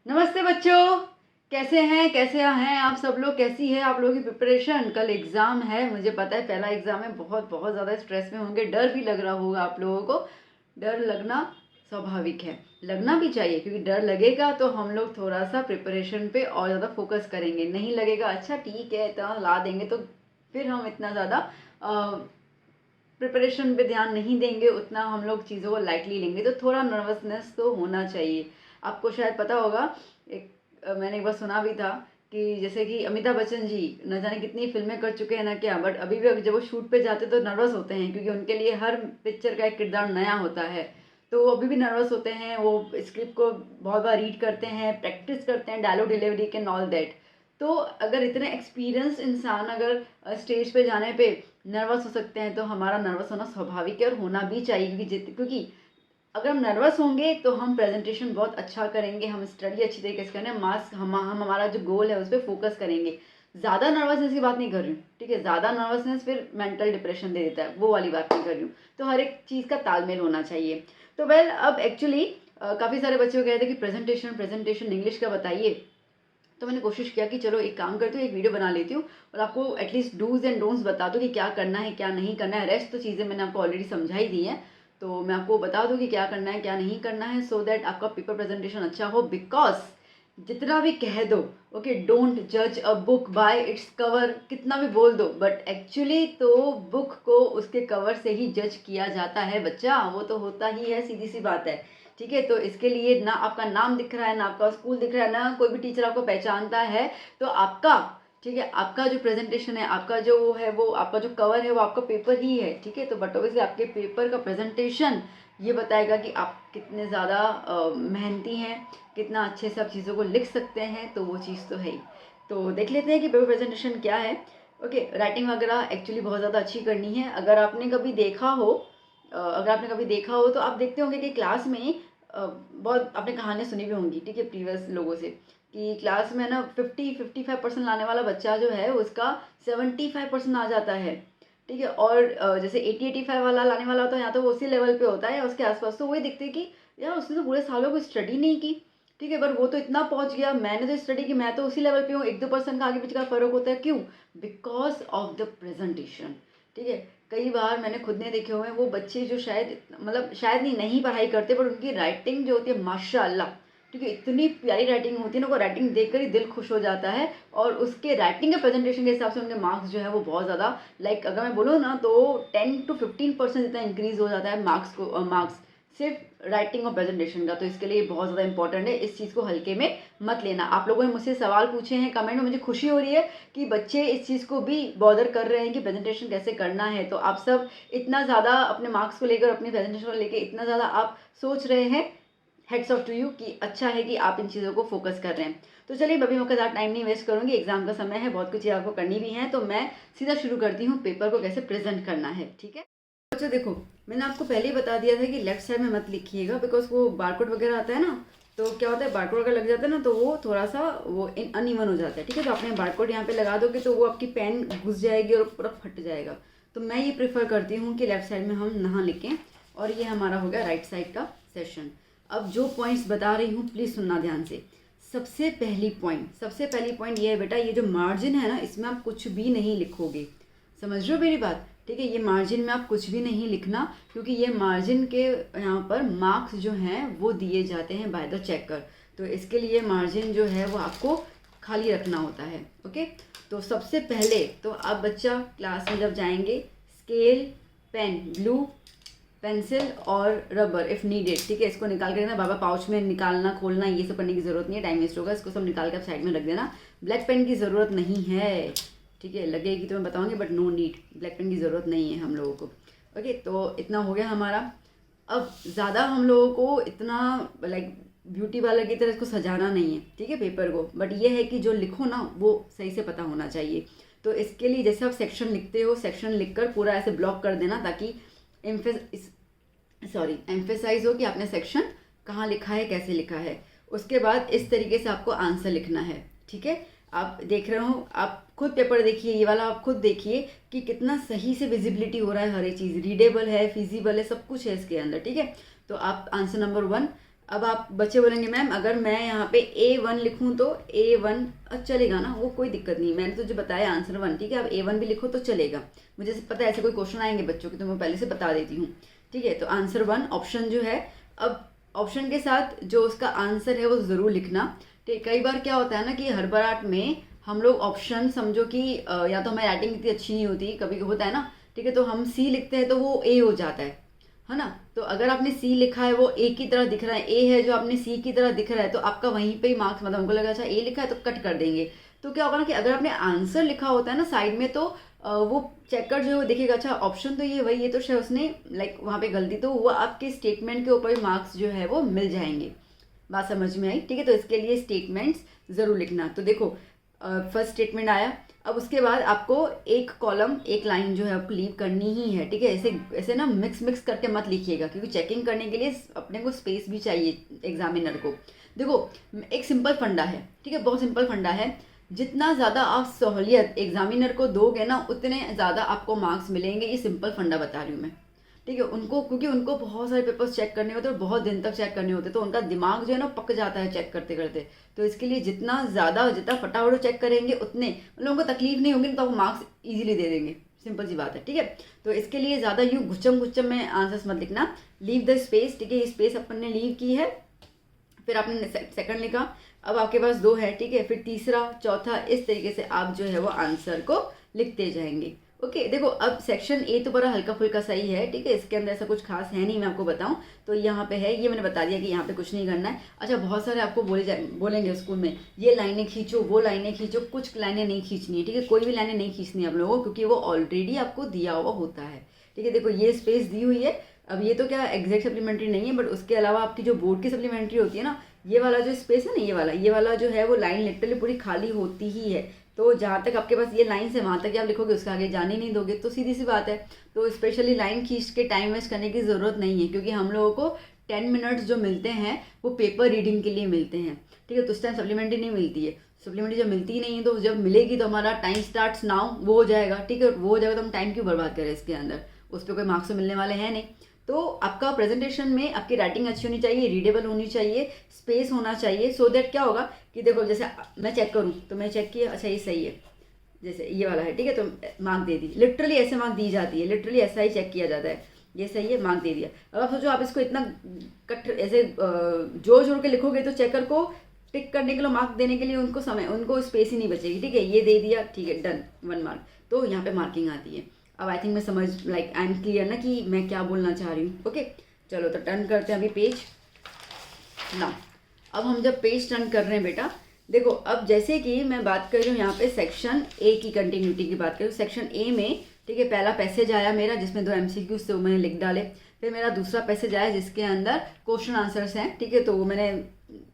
नमस्ते बच्चों। कैसे हैं आप सब लोग? कैसी है आप लोगों की प्रिपरेशन? कल एग्ज़ाम है, मुझे पता है पहला एग्ज़ाम है। बहुत बहुत ज़्यादा स्ट्रेस में होंगे, डर भी लग रहा होगा आप लोगों को। डर लगना स्वाभाविक है, लगना भी चाहिए, क्योंकि डर लगेगा तो हम लोग थोड़ा सा प्रिपरेशन पे और ज़्यादा फोकस करेंगे। नहीं लगेगा अच्छा ठीक है इतना ला देंगे, तो फिर हम इतना ज़्यादा प्रिपरेशन पे ध्यान नहीं देंगे, उतना हम लोग चीज़ों को लाइटली लेंगे। तो थोड़ा नर्वसनेस तो होना चाहिए। आपको शायद पता होगा, मैंने एक बार सुना भी था कि जैसे कि अमिताभ बच्चन जी न जाने कितनी फिल्में कर चुके हैं ना क्या, बट अभी भी जब वो शूट पे जाते तो नर्वस होते हैं, क्योंकि उनके लिए हर पिक्चर का एक किरदार नया होता है। तो वो अभी भी नर्वस होते हैं, वो स्क्रिप्ट को बहुत बार रीड करते हैं, प्रैक्टिस करते हैं, dialogue delivery can all that. तो अगर इतने एक्सपीरियंस इंसान अगर स्टेज पे जाने पे नर्वस हो सकते हैं, तो हमारा नर्वस होना स्वाभाविक है और होना भी चाहिए, क्योंकि अगर हम नर्वस होंगे तो हम प्रेजेंटेशन बहुत अच्छा करेंगे, हम स्टडी अच्छी तरीके से करें, मार्क्स हम हमारा जो गोल है उस पर फोकस करेंगे। ज़्यादा नर्वसनेस की बात नहीं कर रही हूँ, ठीक है? ज़्यादा नर्वसनेस फिर मेंटल डिप्रेशन दे देता है, वो वाली बात नहीं कर रही हूँ। तो हर एक चीज़ का तालमेल होना चाहिए। तो अब एक्चुअली काफ़ी सारे बच्चे कह रहे थे कि प्रेजेंटेशन प्रेजेंटेशन इंग्लिश का बताइए। तो मैंने कोशिश किया कि चलो एक काम करती हूँ, एक वीडियो बना लेती हूँ और आपको एटलीस्ट डूज एंड डोंट्स बता दूँ कि क्या करना है क्या नहीं करना है। रेस्ट तो चीज़ें मैंने आपको ऑलरेडी समझाई दी है, तो मैं आपको बता दूँ कि क्या करना है क्या नहीं करना है, सो दैट आपका पेपर प्रेजेंटेशन अच्छा हो। बिकॉज जितना भी कह दो, ओके, डोंट जज a book by its cover, कितना भी बोल दो, बट एक्चुअली तो बुक को उसके कवर से ही जज किया जाता है बच्चा, वो तो होता ही है, सीधी सी बात है। ठीक है, तो इसके लिए ना आपका नाम दिख रहा है, ना आपका स्कूल दिख रहा है, ना कोई भी टीचर आपको पहचानता है, तो आपका, ठीक है, आपका जो प्रेजेंटेशन है, आपका जो वो है, वो आपका जो कवर है वो आपका पेपर ही है। ठीक है, तो बट ऑब्वियसली आपके पेपर का प्रेजेंटेशन ये बताएगा कि आप कितने ज़्यादा मेहनती हैं, कितना अच्छे से आप चीज़ों को लिख सकते हैं, तो वो चीज़ तो है ही। तो देख लेते हैं कि पेपर प्रेजेंटेशन क्या है। ओके, राइटिंग वगैरह एक्चुअली बहुत ज़्यादा अच्छी करनी है। अगर आपने कभी देखा हो, तो आप देखते होंगे कि क्लास में बहुत आपने कहानियाँ सुनी भी होंगी, ठीक है, प्रीवियस लोगों से, कि क्लास में ना 50-55% लाने वाला बच्चा जो है उसका 75% आ जाता है। ठीक है, और जैसे 80-85 वाला लाने वाला होता है, यहाँ तो वो उसी लेवल पे होता है या उसके आसपास, तो वही दिखते कि यार उसने तो पूरे सालों को स्टडी नहीं की। ठीक है, पर वो तो इतना पहुंच गया, मैंने तो स्टडी की, मैं तो उसी लेवल पे हूँ। 1-2% का आगे पीछे का फर्क होता है, क्यों? Because of the presentation. ठीक है, कई बार मैंने खुद ने देखे हुए हैं वो बच्चे जो शायद, मतलब शायद नहीं पढ़ाई करते, पर उनकी राइटिंग जो होती है माशाल्लाह, ठीक है, इतनी प्यारी राइटिंग होती है ना, वो राइटिंग देखकर ही दिल खुश हो जाता है। और उसके राइटिंग के प्रेजेंटेशन के हिसाब से उनके मार्क्स जो है वो बहुत ज़्यादा, लाइक अगर मैं बोलूँ ना, तो 10-15% इतना इंक्रीज हो जाता है मार्क्स सिर्फ राइटिंग और प्रेजेंटेशन का। तो इसके लिए बहुत ज़्यादा इंपॉर्टेंट है, इस चीज़ को हल्के में मत लेना। आप लोगों ने मुझसे सवाल पूछे हैं कमेंट में, मुझे खुशी हो रही है कि बच्चे इस चीज़ को भी बॉदर कर रहे हैं कि प्रेजेंटेशन कैसे करना है। तो आप सब इतना ज़्यादा अपने मार्क्स को लेकर, अपने प्रेजेंटेशन को लेकर इतना ज़्यादा आप सोच रहे हैं, हेड्स ऑफ टू यू, कि अच्छा है कि आप इन चीज़ों को फोकस कर रहे हैं। तो चलिए, अभी मैं ज़्यादा टाइम नहीं वेस्ट करूँगी, एग्जाम का समय है, बहुत कुछ चीज़ आपको करनी भी है, तो मैं सीधा शुरू करती हूँ पेपर को कैसे प्रेजेंट करना है। ठीक है बच्चों, देखो मैंने आपको पहले ही बता दिया था कि लेफ्ट साइड में मत लिखिएगा, बिकॉज वो बारकोड वगैरह आता है ना, तो क्या होता है, बारकोड अगर लग जाता है ना तो वो थोड़ा सा वो अनइवन हो जाता है। ठीक है, तो आपने बारकोड यहाँ पे लगा दोगे तो वो आपकी पेन घुस जाएगी और पूरा फट जाएगा। तो मैं ये प्रेफर करती हूँ कि लेफ्ट साइड में हम ना लिखें। और ये हमारा हो गया राइट साइड का सेशन। अब जो पॉइंट्स बता रही हूँ प्लीज़ सुनना ध्यान से। सबसे पहली पॉइंट ये है बेटा, ये जो मार्जिन है ना, इसमें आप कुछ भी नहीं लिखोगे। समझ रहे हो मेरी बात? ठीक है, ये मार्जिन में आप कुछ भी नहीं लिखना, क्योंकि ये मार्जिन के यहाँ पर मार्क्स जो हैं वो दिए जाते हैं बाय द चेकर। तो इसके लिए मार्जिन जो है वो आपको खाली रखना होता है। ओके, तो सबसे पहले तो आप बच्चा क्लास में जब जाएंगे, स्केल, पेन, ब्लू पेंसिल और रबर इफ़ नीडेड, ठीक है, इसको निकाल के रखना। बाबा पाउच में निकालना खोलना ये सब करने की ज़रूरत नहीं है, टाइम वेस्ट होगा, इसको सब निकाल के आप साइड में रख देना। ब्लैक पेन की ज़रूरत नहीं है, ठीक है, लगेगी तो मैं बताऊंगी, but no need, black pen की ज़रूरत नहीं है हम लोगों को। ओके, तो इतना हो गया हमारा। अब ज़्यादा हम लोगों को इतना लाइक ब्यूटी वाला की तरह इसको सजाना नहीं है, ठीक है, पेपर को, बट ये है कि जो लिखो ना वो सही से पता होना चाहिए। तो इसके लिए जैसे आप सेक्शन लिखते हो, सेक्शन लिखकर पूरा ऐसे ब्लॉक कर देना, ताकि एम्फेसाइज हो कि आपने सेक्शन कहाँ लिखा है, कैसे लिखा है। उसके बाद इस तरीके से आपको आंसर लिखना है। ठीक है, आप देख रहे हो, आप खुद पेपर देखिए, ये वाला आप खुद देखिए कि कितना सही से विजिबिलिटी हो रहा है, हर एक चीज़ रीडेबल है, फिजिबल है, सब कुछ है इसके अंदर। ठीक है, तो आप आंसर नंबर 1 अब आप बच्चे बोलेंगे मैम अगर मैं यहाँ पे A1 लिखूँ तो A1 चलेगा ना, वो कोई दिक्कत नहीं, मैंने तुझे बताया आंसर 1, ठीक है। अब A1 भी लिखो तो चलेगा, मुझे पता है ऐसे कोई क्वेश्चन आएंगे बच्चों के, तो मैं पहले से बता देती हूँ, ठीक है। तो आंसर 1 ऑप्शन जो है, अब ऑप्शन के साथ जो उसका आंसर है वो ज़रूर लिखना, ठीक। कई बार क्या होता है ना कि हड़बड़ाहट में हम लोग ऑप्शन समझो कि या तो हमारी राइटिंग इतनी अच्छी नहीं होती, कभी होता है ना, ठीक है, तो हम सी लिखते हैं तो वो ए हो जाता है ना। तो अगर आपने सी लिखा है वो ए की तरह दिख रहा है, ए है जो आपने सी की तरह दिख रहा है, तो आपका वहीं पे ही मार्क्स, मतलब हमको लगा अच्छा ए लिखा है तो कट कर देंगे। तो क्या होगा ना कि अगर आपने आंसर लिखा होता है ना साइड में, तो वो चेकर जो है वो देखेगा अच्छा ऑप्शन तो ये वही, ये तो शायद उसने लाइक वहाँ पे गलती, तो वो आपके स्टेटमेंट के ऊपर मार्क्स जो है वो मिल जाएंगे। बात समझ में आई, ठीक है। तो इसके लिए स्टेटमेंट्स ज़रूर लिखना। तो देखो फर्स्ट स्टेटमेंट आया, अब उसके बाद आपको एक कॉलम एक लाइन जो है आपको लीव करनी ही है, ठीक है। ऐसे ऐसे ना मिक्स करके मत लिखिएगा, क्योंकि चेकिंग करने के लिए अपने को स्पेस भी चाहिए एग्जामिनर को। देखो एक सिंपल फंडा है, ठीक है, बहुत सिंपल फंडा है, जितना ज़्यादा आप सहूलियत एग्जामिनर को दोगे ना उतने ज़्यादा आपको मार्क्स मिलेंगे, ये सिंपल फंडा बता रही हूँ मैं, ठीक है। उनको क्योंकि उनको बहुत सारे पेपर्स चेक करने होते हैं और बहुत दिन तक चेक करने होते हैं, तो उनका दिमाग जो है ना पक जाता है चेक करते करते। तो इसके लिए जितना ज़्यादा जितना फटाफट चेक करेंगे उतने मतलब उनको तकलीफ नहीं होगी, तो वो मार्क्स ईजिली दे देंगे, सिंपल सी बात है, ठीक है। तो इसके लिए ज़्यादा यूँ घुचम में आंसर्स मत लिखना, लीव द स्पेस, ठीक है। स्पेस अपन ने लीव की है, फिर आपने सेकंड लिखा, अब आपके पास 2 है, ठीक है, फिर तीसरा चौथा, इस तरीके से आप जो है वो आंसर को लिखते जाएंगे। ओके देखो अब सेक्शन ए तो बड़ा हल्का फुल्का सही है, ठीक है, इसके अंदर ऐसा कुछ खास है नहीं, मैं आपको बताऊं तो यहाँ पे है, ये मैंने बता दिया कि यहाँ पे कुछ नहीं करना है। अच्छा बहुत सारे आपको बोलेंगे स्कूल में ये लाइनें खींचो वो लाइनें खींचो, कुछ लाइनें नहीं खींचनी है, ठीक है, कोई भी लाइनें नहीं खींचनी है आप लोगों को, क्योंकि वो ऑलरेडी आपको दिया हुआ होता है, ठीक है। देखो ये स्पेस दी हुई है, अब ये तो क्या एग्जैक्ट सप्लीमेंट्री नहीं है, बट उसके अलावा आपकी जो बोर्ड की सप्लीमेंट्री होती है ना, ये वाला जो स्पेस है ना, ये वाला जो है वो लाइन लिटरली पूरी खाली होती ही है। तो जहाँ तक आपके पास ये लाइन से वहाँ तक आप लिखोगे, उसके आगे जाने नहीं दोगे, तो सीधी सी बात है। तो स्पेशली लाइन खींच के टाइम वेस्ट करने की ज़रूरत नहीं है, क्योंकि हम लोगों को 10 मिनट्स जो मिलते हैं वो पेपर रीडिंग के लिए मिलते हैं, ठीक है। तो उस टाइम सप्लीमेंट्री नहीं मिलती है, सप्लीमेंट्री जब मिलती ही नहीं है, तो जब मिलेगी तो हमारा टाइम स्टार्ट्स नाउ वो हो जाएगा, ठीक है, वो हो जाएगा, तो हम टाइम क्यों बर्बाद करें इसके अंदर, उस पर कोई मार्क्स तो मिलने वाले हैं नहीं। तो आपका प्रेजेंटेशन में आपकी राइटिंग अच्छी होनी चाहिए, रीडेबल होनी चाहिए, स्पेस होना चाहिए, सो दैट क्या होगा कि देखो जैसे मैं चेक करूँ तो मैं चेक किया, अच्छा ये सही है, जैसे ये वाला है, ठीक है, तो मार्क दे दी, लिटरली ऐसे मार्क दी जाती है, लिटरली ऐसा ही चेक किया जाता है, ये सही है मार्क दे दिया। अब आप सोचो आप इसको इतना कट ऐसे जोड़ जोड़ के लिखोगे तो चेकर को टिक करने के लिए, मार्क देने के लिए उनको स्पेस ही नहीं बचेगी, ठीक है। ये दे दिया, ठीक है, डन, 1 मार्क, तो यहाँ पे मार्किंग आती है। अब आई थिंक मैं समझ लाइक आई एम क्लियर ना कि मैं क्या बोलना चाह रही हूँ। ओके चलो तो टर्न करते हैं अभी पेज ना। अब हम जब पेज टर्न कर रहे हैं बेटा, देखो अब जैसे कि मैं बात कर रही हूँ यहाँ पे सेक्शन ए की कंटिन्यूटी की बात कर रही हूँ। सेक्शन ए में, ठीक है, पहला पैसेज आया मेरा जिसमें 2 MCQ से मैंने लिख डाले, फिर मेरा दूसरा पैसेज आया जिसके अंदर क्वेश्चन आंसर्स हैं, ठीक है, तो वो मैंने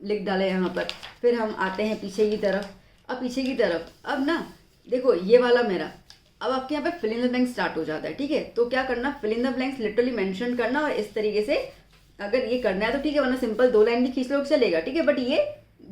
लिख डाले यहाँ पर। फिर हम आते हैं पीछे की तरफ, अब पीछे की तरफ अब ना देखो ये वाला मेरा, अब आपके यहाँ पे fill in the blank start हो जाता है, ठीक है। तो क्या करना, fill in the blanks literally mention करना, और इस तरीके से अगर ये करना है तो ठीक है, वरना सिंपल 2 लाइन भी खींच लो चलेगा, ठीक है, बट ये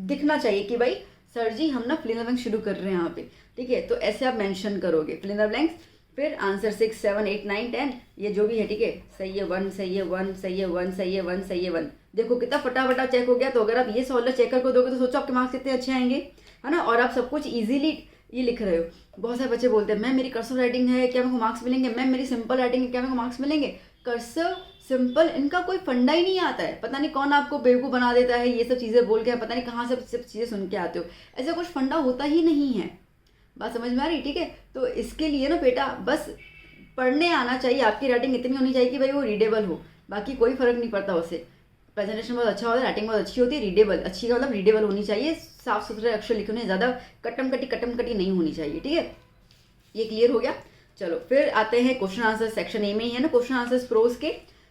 दिखना चाहिए कि भाई सर जी हम ना फिल इन द ब्लैंक शुरू कर रहे हैं यहाँ पे, ठीक है। तो ऐसे आप मेंशन करोगे फिल इन द ब्लैंक्स, फिर आंसर 6 7 8 9 10 ये जो भी है, ठीक है, सही है, 1 सही है, 1 सही है, 1 सही है, 1 सही है, 1। देखो कितना फटाफटा चेक हो गया। तो अगर आप ये सॉल्व चेकर को दोगे तो सोचो आपके मार्क्स कितने अच्छे आएंगे, है ना। और आप सब कुछ ईजिली ये लिख रहे हो। बहुत सारे बच्चे बोलते हैं मैम मेरी कर्सिव राइटिंग है, क्या मेरे को मार्क्स मिलेंगे, मैम मेरी सिंपल राइटिंग है, क्या मेरे को मार्क्स मिलेंगे। कर्सिव सिंपल इनका कोई फंडा ही नहीं आता है, पता नहीं कौन आपको बेवकूफ़ बना देता है ये सब चीज़ें बोल के, पता नहीं कहाँ से सब चीज़ें सुन के आते हो, ऐसा कुछ फंडा होता ही नहीं है। बात समझ में आ रही, ठीक है। तो इसके लिए ना बेटा बस पढ़ने आना चाहिए, आपकी राइटिंग इतनी होनी चाहिए कि भाई वो रीडेबल हो, बाकी कोई फर्क नहीं पड़ता उससे। प्रेजेंटेशन बहुत अच्छा होता है, राइटिंग बहुत अच्छी होती है, रीडेबल अच्छी का मतलब रीडेबल होनी चाहिए, साफ सुथरे अक्षर लिखने, ज़्यादा कटम कटी नहीं होनी चाहिए, ठीक है। ये क्लियर हो गया। चलो फिर आते हैं क्वेश्चन आंसर, सेक्शन ए में ही है ना क्वेश्चन आंसर्स प्रोज के,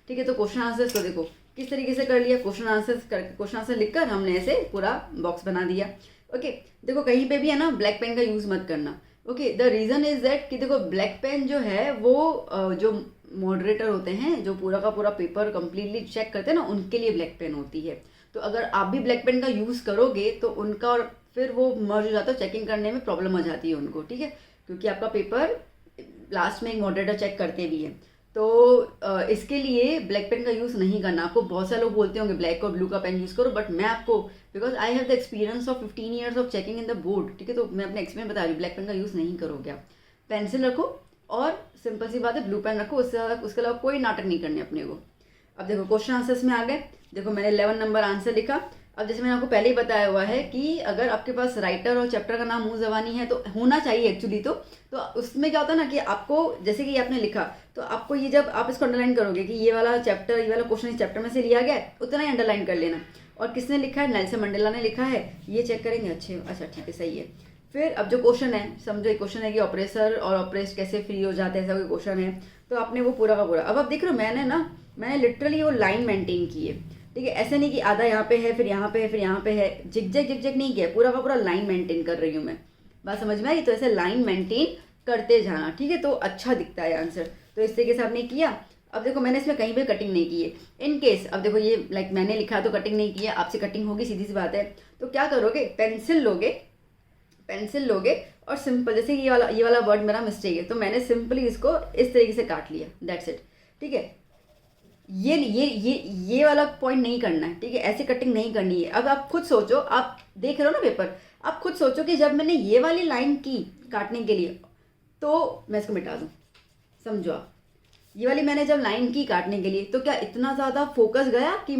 ठीक है। तो क्वेश्चन आंसर्स तो देखो किस तरीके से कर लिया, क्वेश्चन आंसर लिखकर हमने ऐसे पूरा बॉक्स बना दिया। ओके देखो कहीं पे भी है ना ब्लैक पेन का यूज़ मत करना। Okay the reason is that कि देखो ब्लैक पेन जो है वो जो मॉडरेटर होते हैं, जो पूरा का पूरा पेपर कंप्लीटली चेक करते हैं ना, उनके लिए ब्लैक पेन होती है। तो अगर आप भी ब्लैक पेन का यूज़ करोगे तो उनका और फिर वो मर्ज हो जाता है, चेकिंग करने में प्रॉब्लम आ जाती है उनको, ठीक है, क्योंकि आपका पेपर लास्ट में एक मॉडरेटर चेक करते भी है। इसके लिए ब्लैक पेन का यूज़ नहीं करना। आपको बहुत सारे लोग बोलते होंगे ब्लैक और ब्लू का पेन यूज़ करो, बट मैं आपको, because I have the experience of 15 years of checking in the board, ठीक है, तो मैं अपने एक्सपीरियंस बता रही हूँ, ब्लैक पेन का यूज़ नहीं करोगे आप। पेंसिल रखो और सिंपल सी बात है ब्लू पेन रखो, उसके अलावा कोई नाटक नहीं करने अपने को। अब देखो क्वेश्चन आंसर्स में आ गए। देखो मैंने 11 नंबर आंसर लिखा। अब जैसे मैंने आपको पहले ही बताया हुआ है कि अगर आपके पास राइटर और चैप्टर का नाम मुँह ज़बानी है तो होना चाहिए एक्चुअली, तो उसमें क्या होता है ना कि आपको, जैसे कि आपने लिखा तो आपको ये, जब आप इसको अंडरलाइन करोगे कि ये वाला चैप्टर, ये वाला क्वेश्चन इस चैप्टर में से लिया गया है, उतना ही अंडरलाइन कर लेना। और किसने लिखा है, नेल्सन मंडेला ने लिखा है, ये चेक करेंगे। अच्छा ठीक है, सही है। फिर अब जो क्वेश्चन है, समझो एक क्वेश्चन है कि ऑपरेसर और ऑपरेस्ट कैसे फ्री हो जाते हैं, ऐसा कोई क्वेश्चन है, तो आपने वो पूरा का पूरा, अब आप देख रहे हो मैंने लिटरली वो लाइन मेंटेन की है, ठीक है, ऐसे नहीं कि आधा यहाँ पे है फिर यहाँ पे है फिर यहाँ पे है, जिग नहीं किया, पूरा का पूरा लाइन मेंटेन कर रही हूँ मैं। बात समझ में आई? तो ऐसे लाइन मेंटेन करते जाना, ठीक है, तो अच्छा दिखता है आंसर। तो इस तरीके से आपने किया। अब देखो मैंने इसमें कहीं पे कटिंग नहीं की है, इन केस, अब देखो ये लाइक मैंने लिखा तो कटिंग नहीं किया, आपसे कटिंग होगी, सीधी सी बात है। तो क्या करोगे, पेंसिल लोगे और सिंपल, जैसे ये वाला वर्ड मेरा मिस्टेक है, तो मैंने सिंपली इसको इस तरीके से काट लिया, दैट्स इट, ठीक है। ये वाला पॉइंट नहीं करना है, ठीक है, ऐसे कटिंग नहीं करनी है। अब आप खुद सोचो, आप देख रहे हो ना पेपर, आप खुद सोचो कि जब मैंने ये वाली लाइन की काटने के लिए, तो मैं इसको मिटा दूँ, समझो आप, ये वाली मैंने जब लाइन की काटने के लिए, तो क्या इतना ज़्यादा फोकस गया कि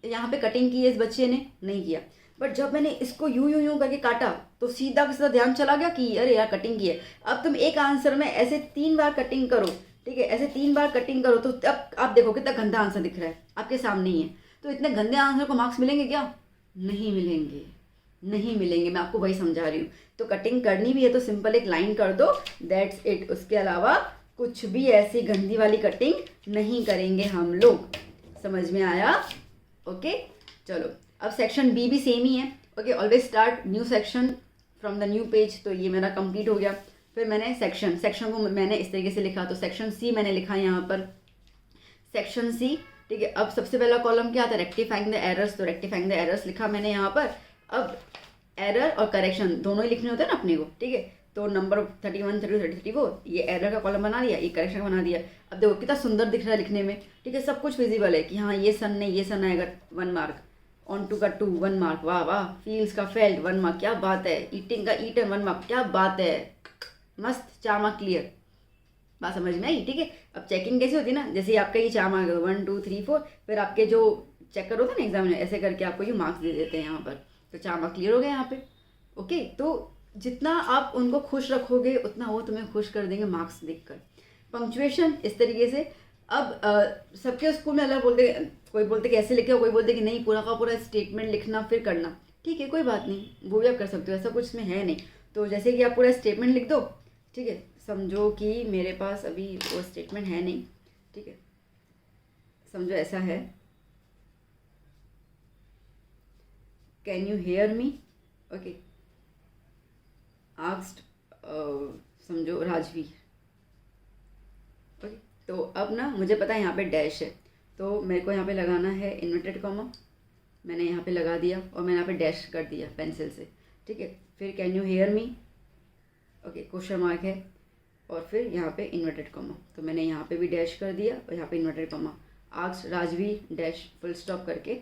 यहाँ पे कटिंग की है इस बच्चे ने, नहीं किया। बट जब मैंने इसको यूं करके काटा तो सीधा का सीधा ध्यान चला गया कि अरे यार कटिंग की है। अब तुम एक आंसर में ऐसे 3 बार कटिंग करो, ठीक है, ऐसे 3 बार कटिंग करो, तो अब आप देखो कितना गंदा आंसर दिख रहा है, आपके सामने ही है। तो इतने गंदे आंसर को मार्क्स मिलेंगे क्या? नहीं मिलेंगे, मैं आपको वही समझा रही हूँ। तो कटिंग करनी भी है तो सिंपल एक लाइन कर दो, दैट्स इट। उसके अलावा कुछ भी ऐसी गंदी वाली कटिंग नहीं करेंगे हम लोग, समझ में आया? ओके, चलो अब सेक्शन बी भी सेम ही है। Okay, always start new section from the new page, तो ये मेरा कंप्लीट हो गया। फिर मैंने सेक्शन को मैंने इस तरीके से लिखा, तो सेक्शन सी मैंने लिखा यहाँ पर, सेक्शन सी, ठीक है। अब सबसे पहला कॉलम क्या था, रेक्टिफाइंग द एरर्स, तो रेक्टिफाइंग द एरर्स लिखा मैंने यहाँ पर। अब एरर और करेक्शन दोनों ही लिखने होते हैं ना अपने को, ठीक है। तो नंबर 31, 32, 34, ये एरर का कॉलम बना दिया, ये करेक्शन का बना दिया। अब देखो कितना सुंदर दिख रहा है लिखने में, ठीक है, सब कुछ विजिबल है कि हाँ ये सन ने ये सन आएगा 1 मार्क, ऑन टू का 2 1 मार्क, वाह, फील्स का फेल्ड 1 मार्क, क्या बात है, ईटिंग का ईटन 1 मार्क, क्या बात है, मस्त, 4 मार्क क्लियर। बात समझ में आई, ठीक है। अब चेकिंग कैसी होती है ना, जैसे आपका ये 4 मार्क 1 2 3 4, फिर आपके जो चेकर होता है ना एग्जाम में, ऐसे करके आपको ये मार्क्स दे देते हैं यहाँ पर, तो 4 मार्क क्लियर हो गए यहाँ पे। ओके, तो जितना आप उनको खुश रखोगे उतना वो तुम्हें खुश कर देंगे मार्क्स देखकर। पंक्चुएशन इस तरीके से, अब सबके स्कूल में अलग बोलते, कोई बोलते कि ऐसे लिखे, कोई बोलते कि नहीं पूरा का पूरा स्टेटमेंट लिखना फिर करना, ठीक है, कोई बात नहीं, वो भी आप कर सकते हो, ऐसा कुछ इसमें है नहीं। तो जैसे कि आप पूरा स्टेटमेंट लिख दो, ठीक है, समझो कि मेरे पास अभी वो स्टेटमेंट है नहीं, ठीक है, समझो ऐसा है, can you hear me, okay, asked, समझो राजवीर, ओके। तो अब ना मुझे पता है यहाँ पे डैश है, तो मेरे को यहाँ पे लगाना है इन्वर्टेड कॉमा, मैंने यहाँ पे लगा दिया और मैंने यहाँ पे डैश कर दिया पेंसिल से, ठीक है। फिर can you hear me, okay, question mark है, और फिर यहाँ पे इन्वर्टेड कॉमा, तो मैंने यहाँ पे भी डैश कर दिया और यहाँ पे inverted comma, asked Rajveer dash full stop करके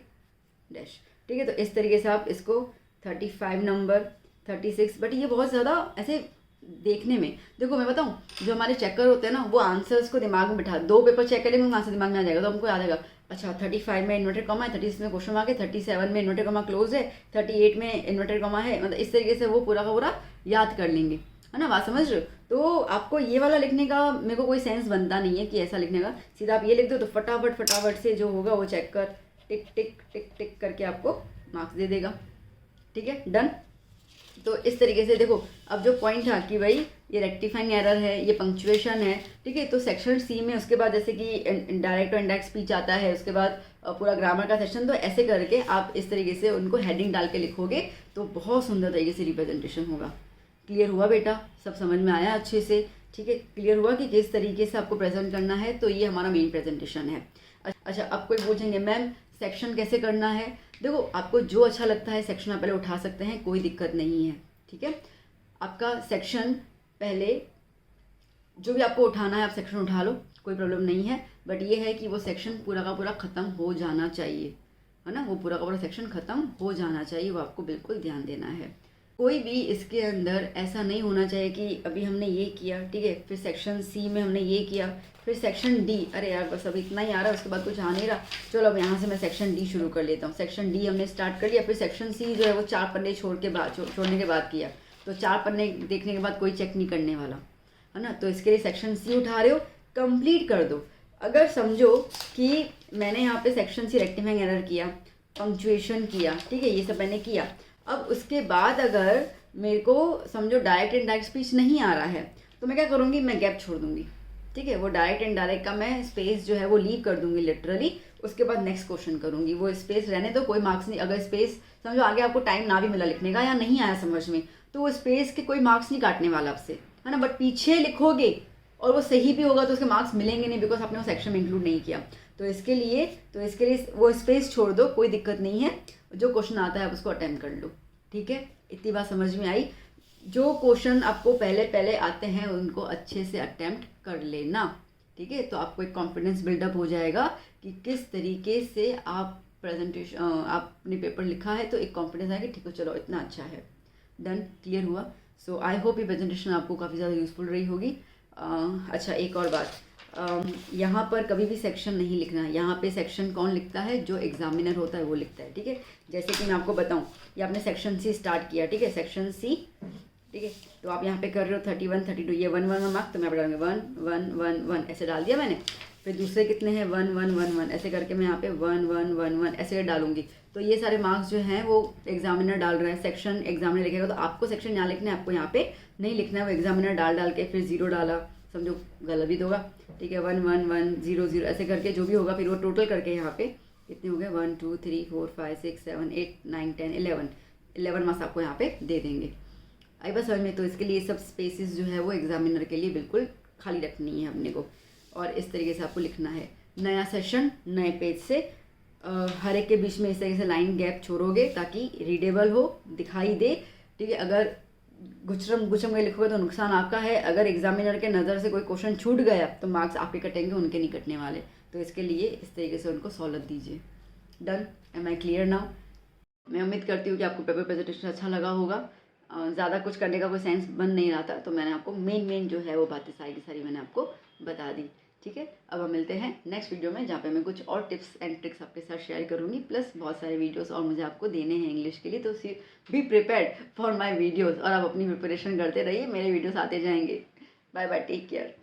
डैश, ठीक है। तो इस तरीके से आप इसको 35 नंबर 36, बट ये बहुत ज़्यादा ऐसे देखने में, देखो मैं बताऊँ, जो हमारे चेकर होते हैं ना वो आंसर्स को दिमाग में बिठा, 2 पेपर चेक करेंगे उनका आंसर दिमाग में आ जाएगा, तो हमको याद आएगा, अच्छा 35 में इन्वर्टेड कॉमा है, 36 में क्वेश्चन मार्क है, 37 में इन्वर्टेड कॉमा क्लोज है, 38 में इन्वर्टेड कॉमा है, मतलब इस तरीके से वो पूरा का पूरा याद कर लेंगे, है ना, बात समझ रहे हो। तो आपको ये वाला लिखने का मेरे को कोई सेंस बनता नहीं है कि ऐसा लिखने का, सीधा आप ये लिख दो तो फटाफट से जो होगा वो चेक कर टिक टिक टिक टिक करके आपको मार्क्स दे देगा, ठीक है, डन। तो इस तरीके से देखो, अब जो पॉइंट था कि भाई ये रेक्टिफाइंग एरर है, ये पंक्चुएशन है, ठीक है। तो सेक्शन सी में उसके बाद जैसे कि डायरेक्ट और इनडायरेक्ट स्पीच आता है, उसके बाद पूरा ग्रामर का सेक्शन, तो ऐसे करके आप इस तरीके से उनको हेडिंग डाल के लिखोगे तो बहुत सुंदर तरीके से रिप्रेजेंटेशन होगा। क्लियर हुआ बेटा, सब समझ में आया अच्छे से, ठीक है, क्लियर हुआ कि किस तरीके से आपको प्रेजेंट करना है। तो ये हमारा मेन प्रेजेंटेशन है। अच्छा, अब कोई पूछेंगे मैम सेक्शन कैसे करना है, देखो आपको जो अच्छा लगता है सेक्शन आप पहले उठा सकते हैं, कोई दिक्कत नहीं है, ठीक है। आपका सेक्शन पहले जो भी आपको उठाना है आप सेक्शन उठा लो, कोई प्रॉब्लम नहीं है, बट ये है कि वो सेक्शन पूरा का पूरा ख़त्म हो जाना चाहिए, है ना, वो पूरा का पूरा सेक्शन ख़त्म हो जाना चाहिए, वो आपको बिल्कुल ध्यान देना है। कोई भी इसके अंदर ऐसा नहीं होना चाहिए कि अभी हमने ये किया, ठीक है, फिर सेक्शन सी में हमने ये किया, फिर सेक्शन डी, अरे यार बस अभी इतना ही आ रहा है, उसके बाद कुछ आ नहीं रहा, चलो अब यहाँ से मैं सेक्शन डी शुरू कर लेता हूँ। सेक्शन डी हमने स्टार्ट कर लिया, फिर सेक्शन सी जो है वो 4 पन्ने छोड़ने के बाद किया, तो 4 पन्ने देखने के बाद कोई चेक नहीं करने वाला, है ना। तो इसके लिए सेक्शन सी उठा रहे हो, कंप्लीट कर दो। अगर समझो कि मैंने यहाँ पे सेक्शन सी रेक्टिफाइंग एरर किया, पंक्चुएशन किया, ठीक है, ये सब मैंने किया, अब उसके बाद अगर मेरे को समझो डायरेक्ट एंड डायरेक्ट स्पीच नहीं आ रहा है, तो मैं क्या करूँगी, मैं गैप छोड़ दूँगी, ठीक है, वो डायरेक्ट एंड डायरेक्ट का मैं स्पेस जो है वो लीव कर दूँगी लिटरली, उसके बाद नेक्स्ट क्वेश्चन करूँगी। वो स्पेस रहने तो कोई मार्क्स नहीं, अगर स्पेस समझो आगे आपको टाइम ना भी मिला लिखने का या नहीं आया समझ में, तो वो स्पेस के कोई मार्क्स नहीं काटने वाला आपसे, है ना। बट पीछे लिखोगे और वो सही भी होगा तो उसके मार्क्स मिलेंगे नहीं, बिकॉज आपने वो सेक्शन में इंक्लूड नहीं किया। तो इसके लिए वो स्पेस छोड़ दो, कोई दिक्कत नहीं है, जो क्वेश्चन आता है आप उसको अटेम्प्ट कर लो, ठीक है। इतनी बात समझ में आई। जो क्वेश्चन आपको पहले पहले आते हैं उनको अच्छे से अटेम्प्ट कर लेना, ठीक है, तो आपको एक कॉन्फिडेंस बिल्डअप हो जाएगा कि किस तरीके से आप प्रेजेंटेशन आपने पेपर लिखा है, तो एक कॉन्फिडेंस आएगा कि ठीक है चलो इतना अच्छा है, डन, क्लियर हुआ। सो आई होप ये प्रेजेंटेशन आपको काफ़ी ज़्यादा यूज़फुल रही होगी। अच्छा एक और बात, यहाँ पर कभी भी सेक्शन नहीं लिखना है, यहाँ पे सेक्शन कौन लिखता है, जो एग्जामिनर होता है वो लिखता है, ठीक है। जैसे कि मैं आपको बताऊँ, ये आपने सेक्शन सी स्टार्ट किया, ठीक है, सेक्शन सी, ठीक है, तो आप यहाँ पे कर रहे हो 31 32, ये 1 1 1 मार्क्स, तो मैं डालूंगी 1 1 1 1 ऐसे डाल दिया मैंने। फिर दूसरे कितने हैं 1 1 1 1, ऐसे करके मैं यहाँ पे 1 1 1 1 ऐसे डालूंगी। तो ये सारे मार्क्स जो हैं वो एग्जामिनर डाल रहा है, सेक्शन एग्जामिनर लिखेगा, तो आपको सेक्शन यहाँ लिखना है, आपको यहाँ पे नहीं लिखना है, वो एग्जामिनर डाल के फिर 0 डाला, समझो गलत भी तो होगा, ठीक है, 1 1 1 0 0 ऐसे करके जो भी होगा फिर वो टोटल करके यहाँ पे कितने हो गए 1 2 3 4 5 6 7 8 9 10 11 मार्क्स आपको यहाँ पे दे देंगे। आई बस समझ में। तो इसके लिए सब स्पेसेस जो है वो एग्जामिनर के लिए बिल्कुल खाली रखनी है अपने को, और इस तरीके से आपको लिखना है। नया सेशन नए पेज से हर एक के बीच में इस तरीके से लाइन गैप छोड़ोगे ताकि रीडेबल हो, दिखाई दे, ठीक है। अगर गुचरम गुचम के लिखोगे तो नुकसान आपका है, अगर एग्जामिनर के नज़र से कोई क्वेश्चन छूट गया तो मार्क्स आपके कटेंगे, उनके नहीं कटने वाले। तो इसके लिए इस तरीके से उनको सहूलत दीजिए। Done, am I clear now. मैं उम्मीद करती हूँ कि आपको पेपर प्रेजेंटेशन अच्छा लगा होगा। ज़्यादा कुछ करने का कोई सेंस बन नहीं रहा था, तो मैंने आपको मेन जो है वो बातें सारी की सारी मैंने आपको बता दी, ठीक है। अब हम मिलते हैं नेक्स्ट वीडियो में, जहाँ पे मैं कुछ और टिप्स एंड ट्रिक्स आपके साथ शेयर करूँगी, प्लस बहुत सारे वीडियोस और मुझे आपको देने हैं इंग्लिश के लिए। तो be prepared for my videos, और आप अपनी प्रिपरेशन करते रहिए, मेरे वीडियोस आते जाएंगे। Bye bye, take care.